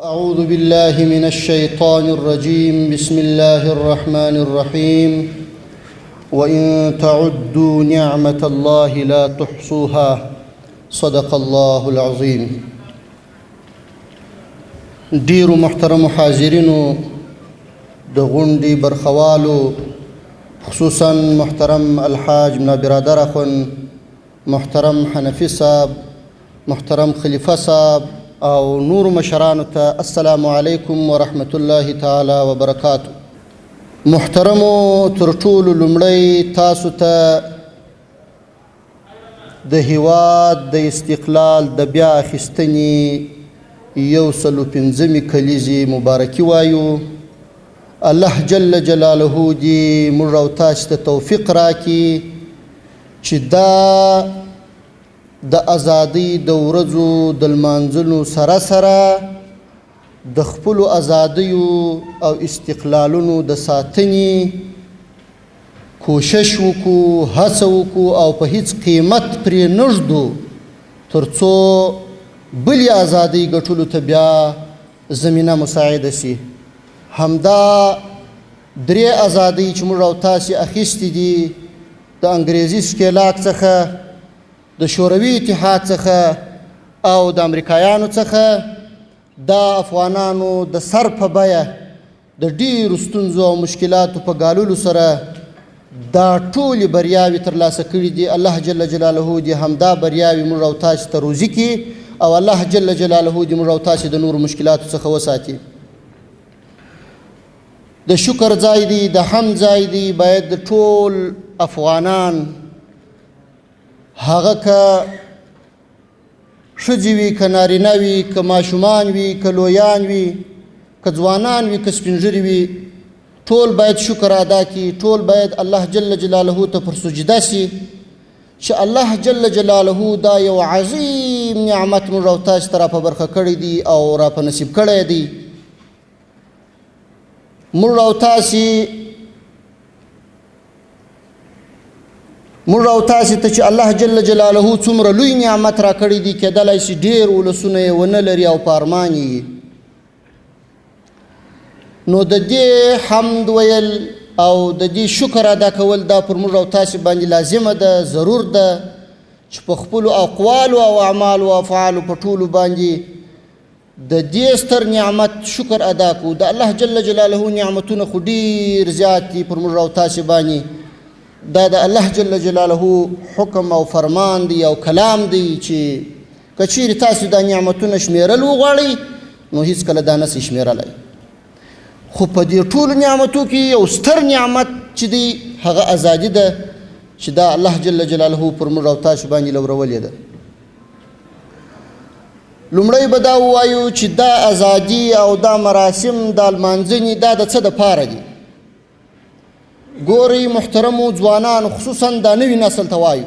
أعوذ بالله من الشيطان الرجيم بسم الله الرحمن الرحيم وإن تعدوا نعمة الله لا تحصوها صدق الله العظيم. ډیرو محترم حاضرینو، د غونډې برخوالو، خصوصا محترم الحاج ملا برادر اخوند، محترم حنفي صاحب، محترم خلیفه صاحب او نور مشرانو ته السلام علیکم ورحمت الله تعالی وبرکاتو. محترمو، تر ټولو لومړی تاسو ته د هیواد د استقلال د بیا اخیستنې 105 کلیزې مبارکي وایو. الله جل جلاله دې موږ او تاسو ته توفیق راکړي چې دا د ازادۍ د ورځو د لمانځلو سره سره د خپلو ازادیو او استقلالونو د ساتنې کوشش وکړو، هڅه وکړو او په هیڅ قیمت پرې نه ږدو تر څو بلې ازادۍ ګټلو ته بیا زمینه مساعده سي. همدا 3 ازادۍ چې موږ او تاسې اخیستې دي د انګریزي ښکېلاک څخه، د شوروي اتحاد څخه او د امریکایانو څخه، دا افغانانو د سر په بیه د ډیرو ستونزو او مشکلاتو په ګاللو سره دا ټولې بریاوې ترلاسه کړي دي. الله جل جلاله دې همدا بریاوې موږ او تاسې ته روزي کړي او الله جل جلاله دې موږ او تاسې د نورو مشکلاتو څخه وساتي. د شکر ځای دی، د حمد ځای دی. باید د ټول افغانان، هغه که ښځې وي، که نارینه وي، که ماشومان وي، که لویان وي، که ځوانان وي، که سپین ږیري وي، ټول باید شکر ادا کړي. ټول باید الله جل جلاله ته پر سجده سي چې الله جل جلاله دا یو عظیم نعمت موږ او تاسو ته راپه برخه کړی دی او راپه نصیب کړی دی. موږ او تاسې ته چې الله جل جلاله څومره لوی نعمت را کړی دی، کېدلی شي ډېر ولسونه یې ونه لري او په ارمان یې. نو د دې حمد ویل او د دې شکر ادا کول دا پر موږ او تاسې باندې لازمه ده، ضرور ده چې په خپلو اقوالو او اعمالو او افعالو په ټولو باندې د دې ستر نعمت شکر ادا کړو. د الله جل جلاله نعمتونه خو ډېر زیات دي پر موږ او تاسې باندې. دا د الله جل جلاله حکم او فرمان دی او کلام دی چې که چیرې تاسو دا نعمتونه شمیرل وغواړئ نو هیڅکله دا نسئ شمیرلی. خو په دې ټولو نعمتو کې یو ستر نعمت چې دی هغه ازادي ده چې دا الله جل جلاله پر موږ او تاسو باندې لورولې ده. لومړی به دا ووایو چې دا ازادي او دا مراسم دا لمانځنې دا د څه دپاره دي. ګورئ محترمو ځوانانو، خصوصا دا نوي نسل ته وایو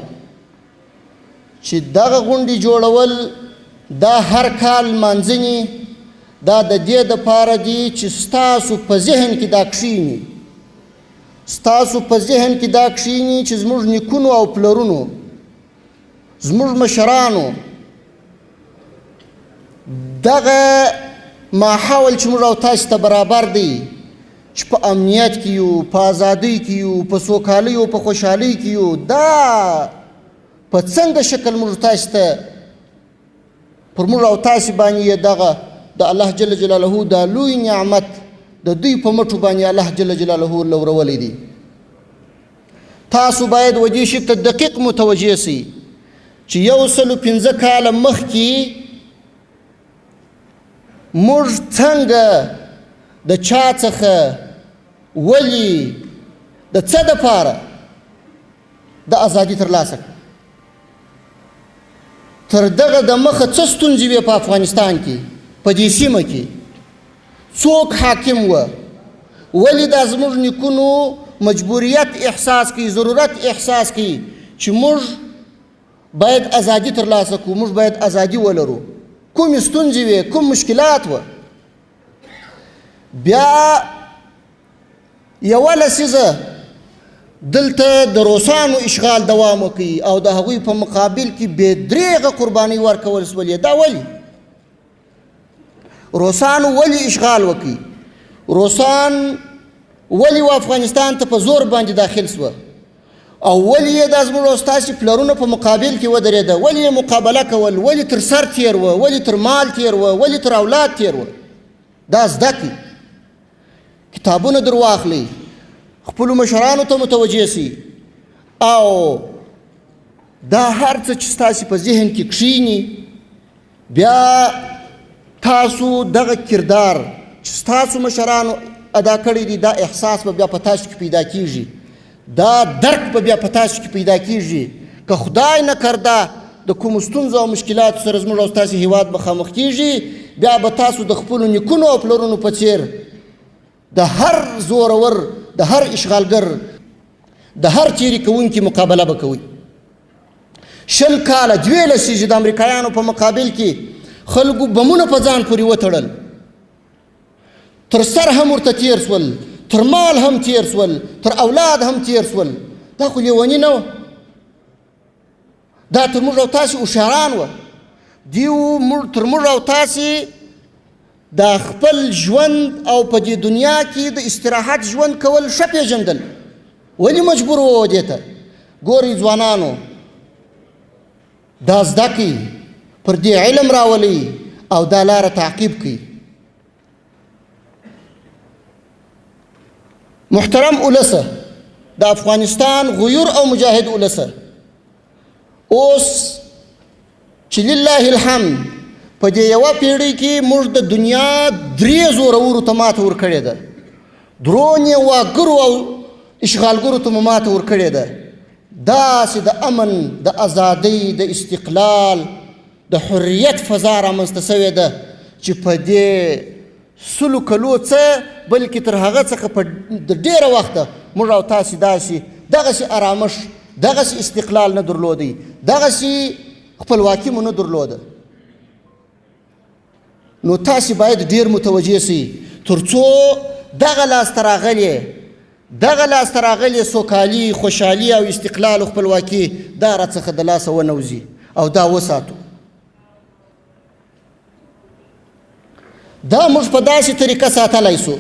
چې دغه غونډې جوړول دا هر کال لمانځنې دا د دې دپاره دي چې ستاسو په ذهن کې دا کښیني، ستاسو په ذهن کې دا کښیني چې زموږ نیکونو او پلرونو، زموږ مشرانو دغه ماحول چې موږ او تاسو ته برابر دی چې په امنیت کې یو، په ازادۍ کې یو، په سوکالۍ او په خوشحالۍ کې یو، دا په څنګه شکل موږ تاسو ته پر موږ او تاسو باندې دغه د الله جل جلاله دا لوی نعمت د دوی په مټو باندې الله جل جلاله لورولی دی. تاسو باید و دې شي ته دقیق متوجه سئ چې 105 کاله مخکې موږ څنګه د چا څخه، ولې، د څه دپاره د ازادي ترلاسه کړه. تر دغه د مخه څه ستونزې وې په افغانستان کې، په دې سیمه کې څوک حاکم وه، ولې دا زموږ نیکونو مجبوریت احساس کوي، ضرورت احساس کوي چې موږ باید ازادي ترلاسه کړو، موږ باید ازادي ولرو. کومې ستونزې وې، کوم مشکلات وه. بیا یوه لسیزه دلته د روسانو اشغال دوام وکړي او د هغوی په مقابل کې بې دریغه قربانۍ ورکول سولې. دا ولې؟ روسانو ولې اشغال وکړي؟ روسان ولې افغانستان ته په زور باندې داخل سوه؟ او ولې یې دا زموږ او ستاسې پلرونو په مقابل کې ودرېده؟ ولې یې مقابله کول؟ ولې تر سر تېر وه؟ ولې تر مال تېر وه؟ ولې تر اولاد تېر وه؟ دا زده کړي، کتابونه در واخلئ، خپلو مشرانو ته متوجه سئ، او دا هر څه چې ستاسې په ذهن کې کښېني، بیا تاسو دغه کردار چې ستاسو مشرانو ادا کړی دی، دا احساس به بیا په تاسو کې پیدا کیږي، دا درک به بیا په تاسو کې پیدا کیږي. که خدای نه کرده د کومو ستونزو او مشکلاتو سره زموږ او ستاسې هیواد مخامخ کیږي، بیا به تاسو د خپلو نیکونو او پلرونو په څیر د هر زورور، د هر اشغالګر، د هر تیرې کوونکي مقابله به کوئ. 20 کاله 2 لسیږي د امریکایانو په مقابل کې خلکو بمونه په ځان پورې وتړل، تر سر هم ورته تیر سول، تر مال هم تیر سول، تر اولاد هم تیر سول. دا خو لیوني نه وه، دا تر موږ او تاسې هوښیاران وه. دیو تر موږ او تاسې د خپل ژوند او په دې دنیا کې د استراحت ژوند کول ښه پېژندل. ولې مجبور وه دې ته؟ ګورئ ځوانانو، دا زده کړئ، پر دې علم راولئ او دا لاره تعقیب کړئ. محترم اولسه، د افغانستان غیور او مجاهد اولسه، اوس چې لله الحمد په دې یوه پیړۍ کې موږ د دنیا 3 زورورو ته ماته ورکړې ده، درون یې واګرو او اشغالګرو ته مو ماته ورکړې ده. داسې د امن، د ازادۍ، د استقلال، د حریت فضا رامنځته سوې ده چې په دې 100 کلو څه بلکې تر هغه څخه په ډېره وخته موږ او تاسې دغسې ارامش، دغسې استقلال نه درلودی، دغسې خپلواکي مو نه درلوده. نو تاسې باید ډېر متوجه سئ تر څو دغه لاسته راغلې سوکالي، خوشحالي او استقلال او خپلواکي دا راڅخه د لاسه ونوځي او دا وساتو. دا موږ په داسې طریقه ساتلی سو.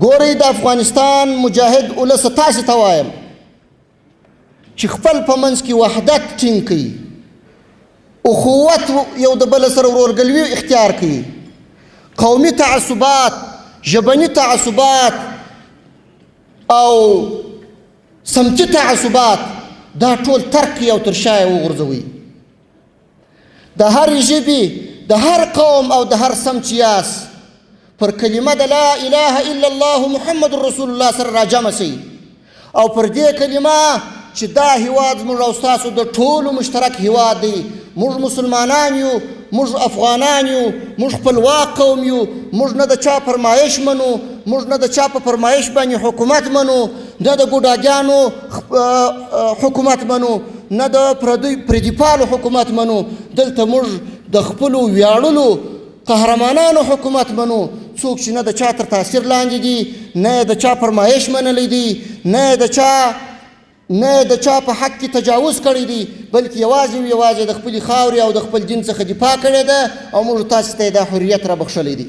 ګورئ، د افغانستان مجاهد اولسه تاسې ته وایم چې خپل په منځ کې وحدت ټینګ کړئ، اخوت یو د بل سره ورورګلوي اختیار کړئ، قومي تعصبات، ژبني تعصبات او سمتي تعصبات دا ټول ترک کړئ او تر شا یې وغورځوئ. د هرې ژبې، د هر قوم او د هر سم چې یاست پر کلمه د لا اله الا الله محمد رسول الله سره راجمع سئ، او پر دې کلمه چې دا هیواد زموږ او ستاسو د ټولو مشترک هیواد دی. موږ مسلمانان یو، موږ افغانان یو، موږ خپلواک قوم یو، موږ نه د چا فرمایش منو، موږ نه د چا په فرمایش باندې حکومت منو، نه د ګوډاګیانو حکومت منو، نه د پردیپالو حکومت منو. دلته موږ د خپلو ویاړلو قهرمانانو حکومت منو، څوک چې نه د چا تر تاثیر لاندې دي، نه د چا فرمایش منلی دی، نه د چا په حق کې تجاوز کړی دی، بلکې یوازې د خپلې خاورې او د خپل دین څخه دفاع کړې ده او موږ تاسې ته یې دا حریت را بخښلی دی.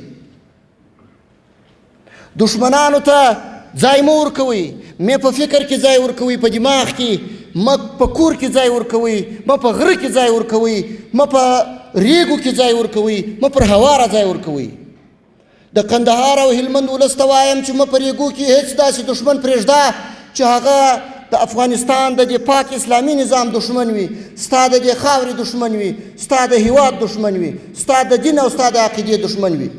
دشمنانو ته ځای مه ورکوئ، مې په فکر کې ځای ورکوئ، په دماغ کې مه، په کور کې ځای ورکوئ، مه په غره کې ځای ورکوئ، مه په ریګو کې ځای ورکوئ، مه پر هواره ځای ورکوئ. د قندهار او هلمند ولس ته وایم چې مه په ریګو کې هېڅ داسې دښمن پرېږده چې هغه د افغانستان د دې پاک اسلامي نظام دشمن وي، ستا د دې خاورې دشمن وي، ستا د هیواد دشمن وي، ستا د دین او ستا د عقیدې دشمن وي.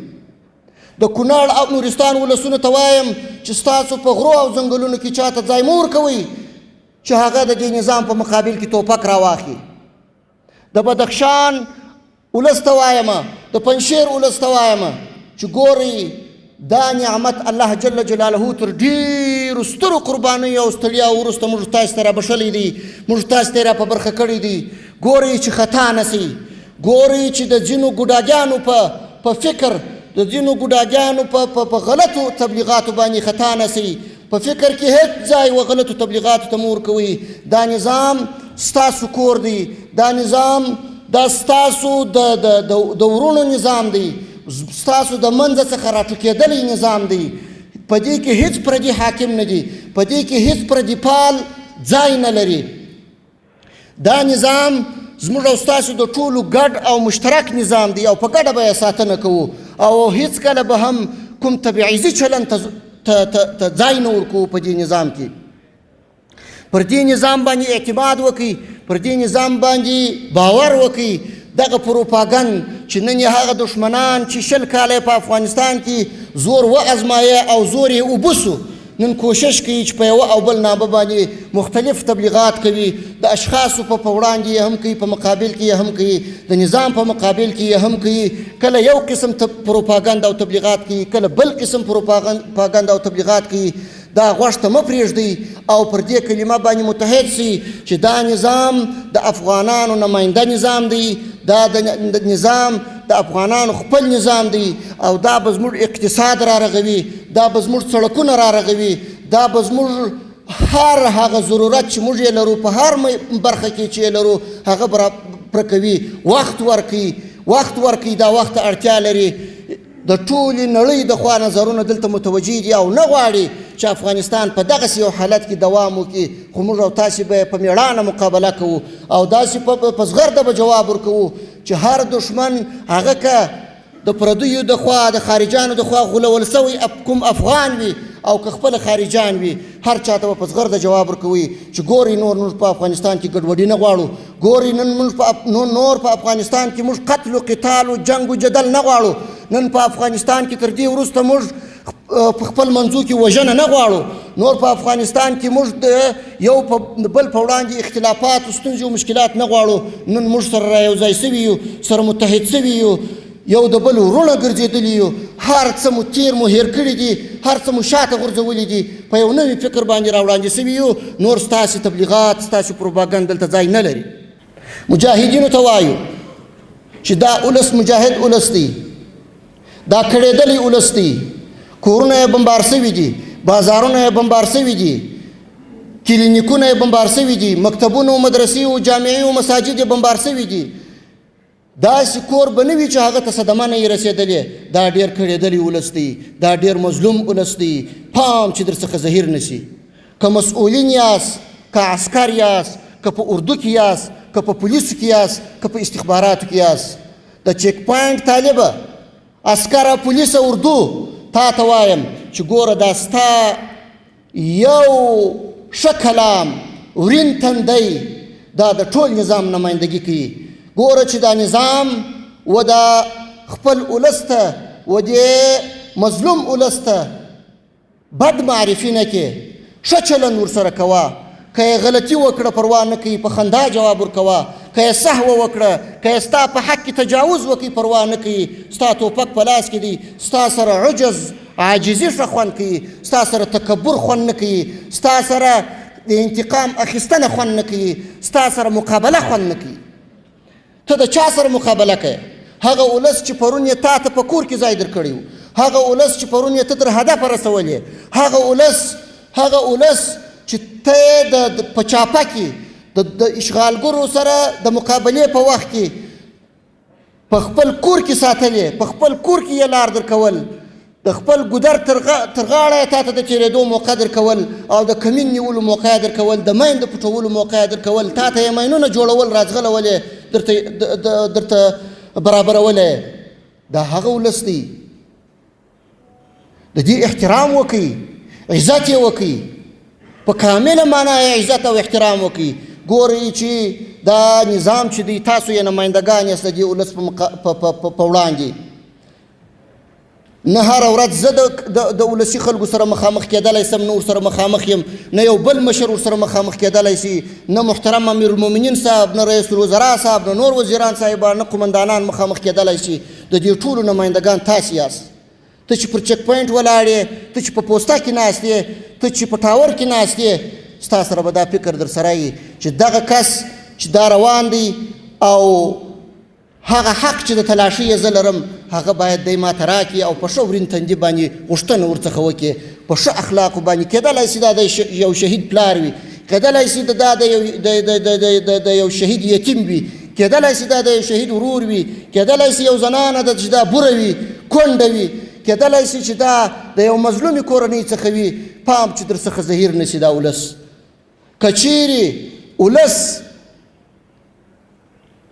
د کونړ او نورستان ولسونو ته وایم چې ستاسو په غرو او ځنګلونو کې چاته ځای مه ورکوئ چې هغه د دې نظام په مقابل کې توپک راواخلي. د بدخشان ولس ته وایم، د پنجشیر ولس ته وایم چې ګورئ، دا نعمت الله جل جلاله تر ډېرو سترو قربانیو او ستړیاو وروسته موږ تاسې ته رابښلی دی، موږ تاسې ته یې را په برخه کړی دی. ګورئ چې خطا نه سئ، ګورئ چې د ځینو ګوډاګیانو په فکر، د ځینو ګوډاګیانو په غلطو تبلیغاتو باندې خطا نه سئ، په فکر کې هېڅ ځای و غلطو تبلیغاتو ته مه ورکوئ. دا نظام ستاسو کور دی، دا نظام دا ستاسو د ورونو نظام دی، ستاسو د منځه څخه راټوکېدلی نظام دی. په دې کې هیڅ پردي حاکم نه دی، په دې کې هیڅ پردي پال ځای نه لري. دا نظام زموږ او ستاسو د ټولو ګډ او مشترک نظام دی او په ګډه به یې ساتنه کوو او هیڅکله به هم کوم تبعیضي چلند ته ځای نه ورکوو په دې نظام کې. پر دې نظام باندې اعتماد وکړئ، پر دې نظام باندې باور وکړئ. دغه پروپاګند چې نن یې هغه دښمنان چې 20 کاله په افغانستان کې زور وازمایه او زور یې وبسو، نن کوشش کوي چې په یوه او بل نامه باندې مختلف تبلیغات کوي. د اشخاصو په وړاندې یې هم کوي، په مقابل کې یې هم کوي، د نظام په مقابل کې یې هم کوي. کله یو قسم پروپاګند او تبلیغات کوي، کله بل قسم پروپاګند او تبلیغات کوي. دا غوږ ته مه پرېږدئ او پر دې کلمه باندې متحد سئ چې دا نظام د افغانانو نماینده نظام دی، دا د نظام د افغانانو خپل نظام دی او دا به زموږ اقتصاد را رغوي، دا به زموږ سړکونه را رغوي، دا به زموږ هر هغه ضرورت چې موږ یې لرو په هر برخه کې چې یې لرو هغه به پوره کوي. وخت ورکړئ، دا وخت ته اړتیا لري. د ټولې نړۍ د خوا نظرونه دلته متوجه دي او نه غواړي چې افغانستان په دغسې یو حالت کې دوام وکړي، خو موږ او تاسې به یې په مېړانه مقابله کوو او داسې په زغرده به جواب ورکوو چې هر دښمن هغه که د پردیو د خوا د خارجانو د خوا غولول سوی کوم افغان وي او که خپل خارجان وي، هر چا ته به په زغرده جواب ورکوي چې ګورئ نور موږ په افغانستان کې ګډوډي نه غواړو، ګورئ نور په افغانستان کې موږ قتل و قتال و جنګ و جدل نه غواړو، نن په افغانستان کې تر دې وروسته موږ په خپل منځو کې وژنه نه غواړو، نور په افغانستان کې موږ د یو بل په وړاندې اختلافات و ستونزې و مشکلات نه غواړو. نن موږ سره رایوځای سوي یو، سره متحد سوي یو، یو د بل ورونه ګرځېدلي یو، هر څه مو تیر مو هیر کړي دي، هر څه مو شاته غورځولي دي، په یو نوي فکر باندې راوړاندې سوي یو. نور ستاسې تبلیغات، ستاسې پروپاګند دلته ځای نه لري. مجاهدینو ته وایو چې دا ولس مجاهد ولس دی، دا کړېدلی ولس دی، کورونه یې بمبار سوي دي، بازارونه یې بمبار سوي دي، کلینیکونه یې بمبار سوي دي، مکتبونه و مدرسې و جامعې و مساجد یې بمبار سوي دي. داسې کور به نه وي چې هغه ته صدمه نه یې رسېدلې. دا ډېر کړېدلی ولس دی، دا ډېر مظلوم ولس دی. پام چې در څخه ظهیر نه شي. که مسؤلین یاست، که عسکر یاست، که په اردو کې یاست، که په پولیسو کې یاست، که په استخباراتو کې یاست، د چیک پوینټ طالبه عسکره پولیسه اردو تا ته وایم چې ګوره دا ستا یو ښه کلام ورین تندی دا د ټول نظام نمایندګي کوي. ګوره چې دا نظام و د خپل ولس ته و دې مظلوم ولس ته بد معرفي نه کې، ښه چلند ورسره کوه. که یې غلطي وکړه پروا نه کوي، په خندا جواب ورکوه. که یې سهوه وکړه، که یې ستا په حق کې تجاوز وکړي پروا نه کوي. ستا توپک په لاس کې دی، ستا سره عجز عاجزي ښه خوند کوي، ستا سره تکبر خوند نه کوي، ستا سره د انتقام اخیستنه خوند نه کوي، ستا سره مقابله خوند نه کوي. ته د چا سره مقابله کوې؟ هغه ولس چې پرون یې تا ته په کور کې ځای درکړی و، هغه ولس چې پرون یې ته تر هدفه رسولې، هغه ولس چې ته یې په چاپه کې د اشغالګرو سره د مقابلې په وخت کې په خپل کور کې ساتلې، په خپل کور کې یې لار درکول، د خپل ګودر تر غاړه یې تا ته د تېرېدو موقع درکول او د کمین نیولو موقع یې درکول، د میندو پټولو موقع یې درکول، تا ته یې ماینونه جوړول راځغلول یې درته برابرول. دا هغه ولس دی. د دې احترام وکړئ، عزت یې وکړئ، په کامله معنا یې عزت او احترام وکړئ. ګورئ چې دا نظام چې دی تاسو یې نمایندګان یاست د دې ولس په وړاندې. نه هره ورځ زه د ولسي خلکو سره مخامخ کېدلی سم، نه ورسره مخامخ یم، نه یو بل مشر ورسره مخامخ کېدلی سي، نه محترم امیرالمؤمنین صاحب، نه رئیس الوزرا صاحب، نه نور وزیران صاحبان، نه قمندانان مخامخ کېدلی سي. د دې ټولو نمایندګان تاسې یاست. ته چې پر چیک پوینټ ولاړ یې، ته چې په پوسته کې ناست یې، ته چې په ټاور کې ناست یې، ستا سره به دا فکر در سره وي چې دغه کس چې دا روان دی او هغه حق چې د تلاشي یې زه لرم هغه باید دی ما ته راکړي او په ښه ورین تندي باندې غوښتنه ورڅخه وکړي، په ښه اخلاقو باندې. کېدلی سي دا د یو شهید پلار وي، کېدلی سي دا د یو شهید یتیم وي، کېدلی شي دا د شهید ورور وي، کېدلی شي یو زنانه ده چې دا بوره وي، کونډه وي، کېدلی شي چې دا د یو مظلومې کورنۍ څخه وي. پام چې در څخه زهیر نه شي دا ولس. که چیرې ولس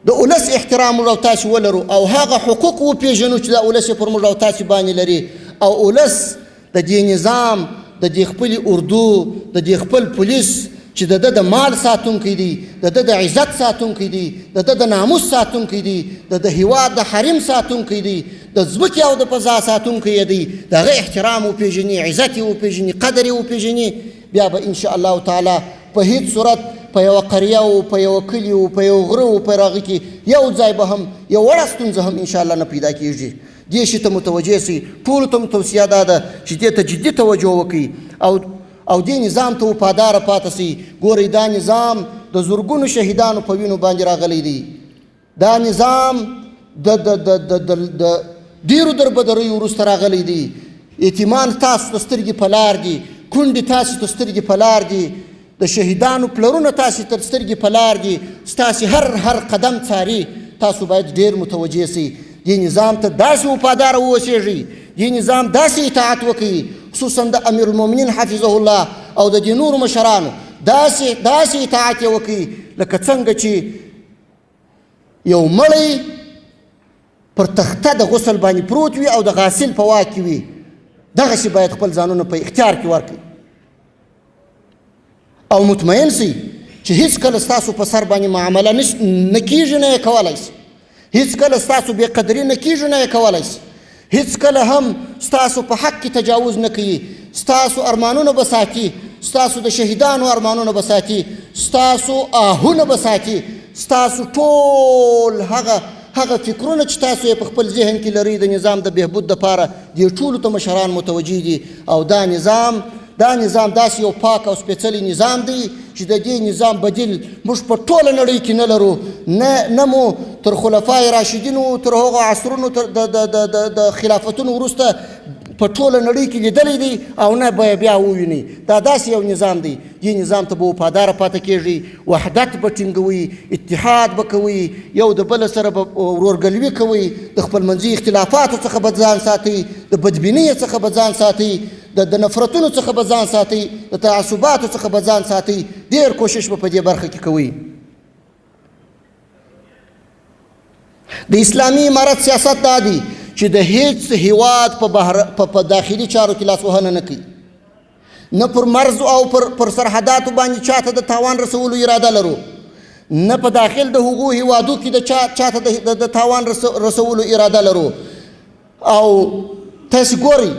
د ولس احترام موږ او تاسې ولرو او هغه حقوق وپېژنو چې دا ولس یې پر موږ او تاسې باندې لري، او ولس د دې نظام، د دې خپلې اردو، د دې خپل پولیس چې د ده د مال ساتونکی دی، د ده د عزت ساتونکی دی، د ده د ناموس ساتونکی دی، د ده هېواد د حریم ساتونکی دی، د ځمکې او د فضا ساتونکی یې دی، د هغه احترام وپېژني، عزت یې وپېژني، قدر یې وپېژني، بیا به انشاءالله تعالی په هیڅ صورت په یوه قریه او په یوه کلي او په یو غره او په هغه کې یو ځای به هم یو وړه ستونزه هم انشاءالله نه پیدا کېږي. دې شي ته متوجه سئ. ټولو ته م توصیه دا ده چې دې ته جدي توجه وکړي او دې نظام ته وفاداره پاتې سئ. ګورئ دا نظام د زرګونو شهیدانو په وینو باندې راغلی دی. دا نظام د ډېرو دربدریو وروسته راغلی دی. یتیمان تاسو ته سترګې په لار دي، کونډې تاسو ته سترګې په لار دي، د شهیدانو پلرونه تاسې ته سترګې په لار دي، ستاسې هر قدم څاري. تاسو باید ډېر متوجه سئ. دې نظام ته داسې وفاداره واوسېږئ، دې نظام داسې اطاعت وکړئ، خصوصا د امیرالمؤمنین حفظه الله او د دې نورو مشرانو داسې اطاعت یې وکړئ لکه څنګه چې یو مړی پر تخته د غسل باندې پروت وي او د غاسل په واک کې وي. دغسې باید خپل ځانونه په اختیار کې ورکړئ او مطمئن سئ چې هیڅکله ستاسو په سر باندې معامله نه کېږي، نه یې کولی سي. هیڅکله ستاسو بې قدري نه کېږي، نه یې کولی سي. هیڅکله هم ستاسو په حق کې تجاوز نه کوي. ستاسو ارمانونه به ساتي، ستاسو د شهیدانو ارمانونه به ساتي، ستاسو آهونه به ساتي، ستاسو ټول هغه فکرونه چې تاسو یې په خپل ذهن کې لرئ د نظام د بهبود دپاره، دې ټولو ته مشران متوجه دي. او دا نظام داسې یو پاک او سپېڅلی نظام دی چې د دې نظام بدیل موږ په ټوله نړۍ کې نه لرو. نه مو تر خلفای راشدینو، تر هغو عصرونو د خلافتونو وروسته په ټوله نړۍ کې لیدلی دی او نه به بیا ووینئ. دا داسې یو نظام دی. دې نظام ته به وفاداره پاتې کېږئ، وحدت به ټینګوئ، اتحاد به کوئ، یو د بله سره به ورورګلوي کوئ، د خپلمنځي اختلافاتو څخه به ځان ساتئ، د بدبینۍ څخه به ځان ساتئ، د نفرتونو څخه به ځان ساتئ، د تعصباتو څخه به ځان ساتئ. ډېر کوشش به په دې برخه کې کوئ. د اسلامي امارت سیاست دا دی چې د هیڅ هیواد په داخلي چارو کې لاسوهنه نه کوي، نه پر مرز او پر سرحداتو باندې چاته د تاوان رسولو اراده لرو، نه په داخل د هغو هیوادو کې د چاته د تاوان رسولو اراده لرو. او تاسې ګورئ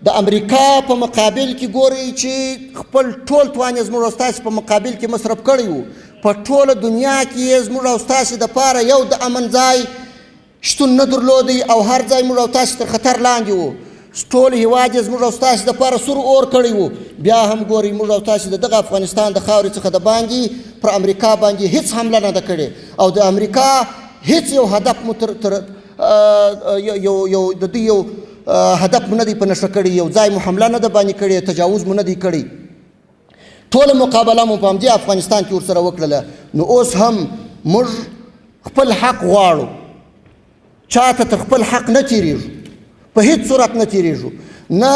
د امریکا په مقابل کې ګورئ چې خپل ټول توان یې زموږ او ستاسې په مقابل کې مصرف کړی و. په ټوله دنیا کې یې زموږ او ستاسې دپاره یو د امن ځای شتون نه درلودی او هر ځای موږ او تاسې تر خطر لاندې وو. ټول هېواد یې زموږ او ستاسې دپاره سور اور کړی و. بیا هم ګورئ موږ او تاسې د دغه افغانستان د خاورې څخه د باندې پر امریکا باندې هیڅ حمله نه ده کړې او د امریکا هیڅ یو هدف مو د دوی یو هدف مو نه دی په نښه کړی، یو ځای مو حمله نه ده باندې کړې، تجاوز مو نه دی کړی. ټوله مقابله مو په همدې افغانستان کې ورسره وکړله. نو اوس هم موږ خپل حق غواړو، چاته تر خپل حق نه تیریږو، په هیڅ صورت نه تیریږو. نه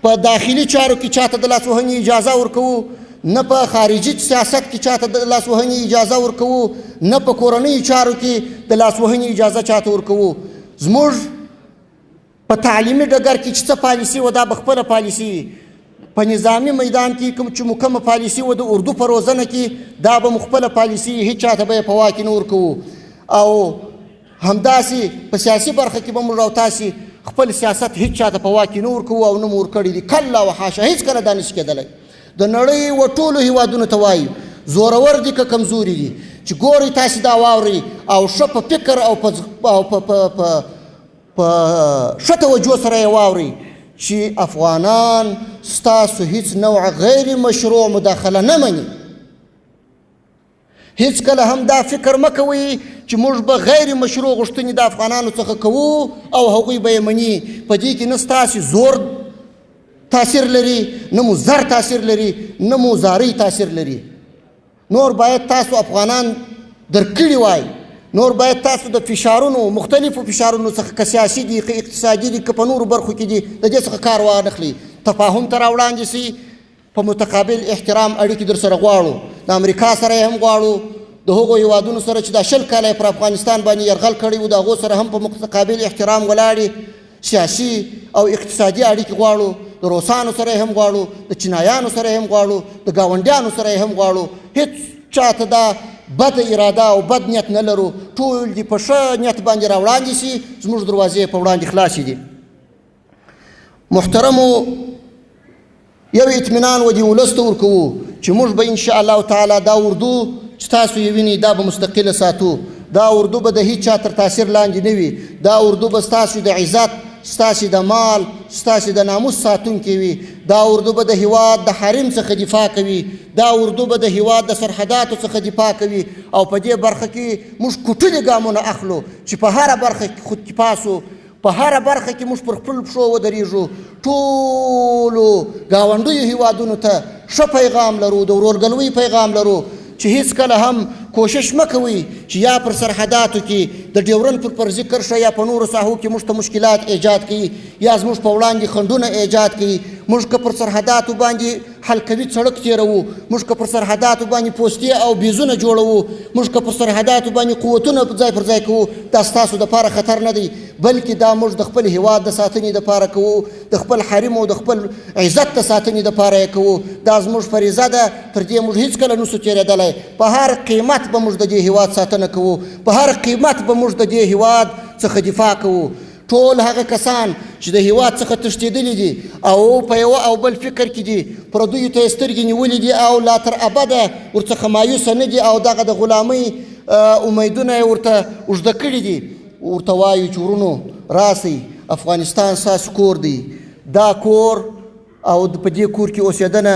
په داخلي چارو کې چاته د لاسوهنې اجازه ورکوو، نه په خارجي سیاست کې چاته د لاسوهنې اجازه ورکوو، نه په کورنیو چارو کې د لاسوهنې اجازه چاته ورکوو. زموږ په تعلیمي ډګر کې چې څه پالیسي وه دا به خپله پالیسي وي. په نظامي میدان کې چې مو کومه پالیسي وه د اردو په روزنه کې دا به مو خپله پالیسي وي، هېڅ چاته به یې په واک کې نه ورکوو. او همداسې په سیاسي برخه کې به موږ او تاسې خپل سیاست هېڅ چاته په واک کې نه ورکوو او نه مو ورکړی دي. کله وحاشه هېڅکله دا نشي کېدلی. د نړۍ و ټولو هېوادونو ته وایو زورور دي که کمزوري دي چې ګورئ تاسې دا واورئ او ښه په فکر او په ښه توجه سره یې واورئ چې افغانان ستاسو هیڅ نوع غیر مشروع مداخله نه مني. هیڅکله هم دا فکر مه کوئ چې موږ به غیر مشروع غوښتنې د افغانانو څخه کوو او هغوی به یې مني. په دې کې نه ستاسې زور تاثیر لري، نه مو زر تاثیر لري، نه مو زارۍ تاثیر لري. نور باید تاسو افغانان درکړي وای نور باید تاسو د فشارونو مختلفو فشارونو څخه که سیاسي دي که اقتصادي دي که په نورو برخو کې دي د دې څخه کار وانخلي تفاهم ته راوړاندې سي په متقابل احترام اړیکې در سره غواړو د امریکا سره یې هم غواړو د هغو هیوادونو سره چې دا 20 کاله پر افغانستان باندې یرغل کړی و د هغو سره هم په متقابل احترام ولاړې سیاسي او اقتصادي اړیکې غواړو د روسانو سره هم غواړو د چینایانو سره هم غواړو د ګاونډیانو سره هم غواړو هیڅ چاته دا بد اراده او بد نیت نه لرو ټول دې په ښه نیت باندې راوړاندې سي زموږ دروازې په وړاندې خلاصې دي محترمو یو اطمینان و دې ولس ته ورکوو چې موږ به انشاءالله تعالی دا اردو چې تاسو یې وینئ دا به مستقله ساتو دا اردو به د هیڅ چا تر تاثیر لاندې نه وي دا اردو به ستاسو د عزت ستاسو د مال ستاسو د ناموس ساتونکی وي دا اردو به د هیواد د حریم څخه دفاع کوي دا اردو به د هیواد د سرحداتو څخه دفاع کوي او په دې برخه کې موږ کوټلي ګامونه اخلو چې په هره برخه کې خودکفاسو په هره برخه کې موږ پر خپل پښو ودرېږو ټولو ګاونډیو هیوادونو ته ښه پیغام لرو د ورورګلوۍ پیغام لرو چې هیڅکله هم کوشش مه کوئ چې یا پر سرحداتو کې د ډیورنډ پر فرضي کرښه یا په نورو ساحو کې موږ ته مشکلات ایجاد کړي یا زموږ په وړاندې خنډونه ایجاد کړي موږ که پر سرحداتو باندې حلقوي سړک تیروو موږ که پر سرحداتو باندې پوستې او بیزونه جوړوو موږ که پر سرحداتو باندې قوتونه ځای پر ځای کوو دا ستاسو دپاره خطر نه دی بلکې دا موږ د خپل هیواد د ساتنې دپاره کوو د خپل حریم او د خپل عزت د ساتنې دپاره یې کوو دا زموږ فریضه ده تر دې موږ هیڅکله نسو تېرېدلی په هر قیمت به موږ د دې هیواد ساتنه کوو په هر قیمت به موږ د دې هیواد څخه دفاع کوو ټول هغه کسان چې د هیواد څخه تښتېدلي دي او په یوه او بل فکر کې دي پردیو ته یې سترګې نیولې دي او لا تر ابده ورڅخه مایوسه نه دي او دغه د غلامۍ امیدونه یې ورته اوږده کړي دي ورته وایو چې ورونو راسئ افغانستان ستاسو کور دی دا کور او په دې کور کې اوسېدنه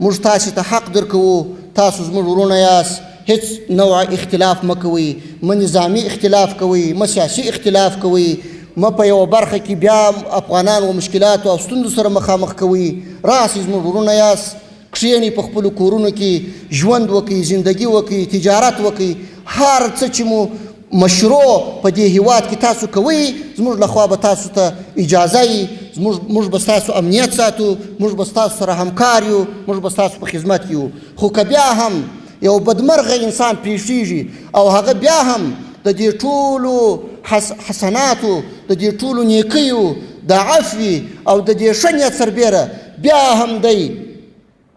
موږ تاسو ته حق درکوو تاسو زموږ ورونه یاست هیڅ نوع اختلاف مه کوئ مه نظامي اختلاف کوئ مه سیاسي اختلاف کوئ مه په یوه برخه کې بیا افغانان و مشکلاتو او ستونزو سره مخامخ کوئ راسئ زموږ ورونه یاست کښېنئ په خپلو کورونو کې ژوند وکئ زندگی وکئ تجارت وکئ هر څه چې مو مشروع په دې هیواد کې تاسو کوئ زموږ لخوا به تاسو ته اجازه وي موږ به ستاسو امنیت ساتو موږ به ستاسو سره همکار یو موږ به ستاسو په خدمت کې یو خو که بیا هم یو بدمرغه انسان پیښیږي او هغه بیا هم د دې ټولو حسناتو د دې ټولو نیکیو د عفوي او د دې ښه نیت سربیره بیا هم دی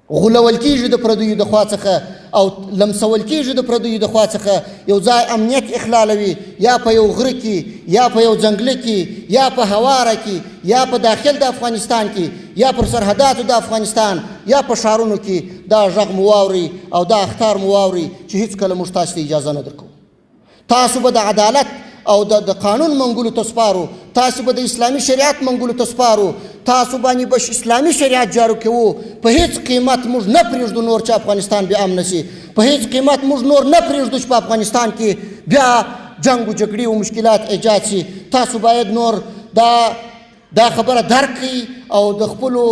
غولول کېږي د پردیو د خوا څخه او لمسول کېږي د پردیو د خوا څخه یو ځای امنیت اخلالوي یا په یو غره کې یا په یو ځنګله کې یا په هواره کې یا په داخل د افغانستان کې یا پر سرحداتو د افغانستان یا په ښارونو کې دا غږ مو واورئ او دا اخطار مو واورئ چې هیڅکله موږ تاسو ته اجازه نه درکوو تاسو به د عدالت او د قانون منګولو ته سپارو تاسو به د اسلامي شریعت منګولو ته سپارو تاسو باندې به اسلامي شریعت جارو کوو په هیڅ قیمت موږ نه پرېږدو نور چې افغانستان بیا امن شي په هیڅ قیمت موږ نور نه پرېږدو چې په افغانستان کې بیا جنګ و جګړې او مشکلات ایجاد شي تاسو باید نور دا خبره درک کړئ او د خپلو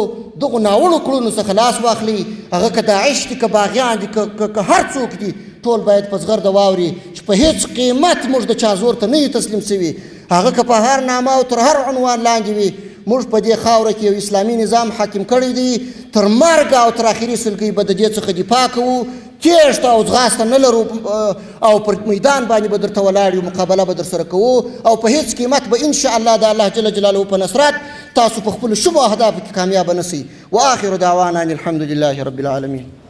دغو ناوړو کړنو څخه لاس واخلئ هغه که داعش دي که باغیان دي که هر څوک دي ټول باید په زغرده واوري چې په هیڅ قیمت موږ د چا زور ته نه یو تسلیم سوي هغه که په هر نامه او تر هر عنوان لاندې وي موږ په دې خاوره کې یو اسلامي نظام حاکم کړی دی تر مرګ او تر اخري سلګۍ به د دې څخه دفاع کوو تیښته او ځغاسته نه لرو او پر میدان باندې به درته ولاړ یو مقابله به در سره کوو او په هیڅ قیمت به انشاءالله د الله جل جلاله په نصرت تاسو په خپلو شبو اهدافو کې کامیابه نه سئ واخر دعوانا ان الحمد لله رب العالمین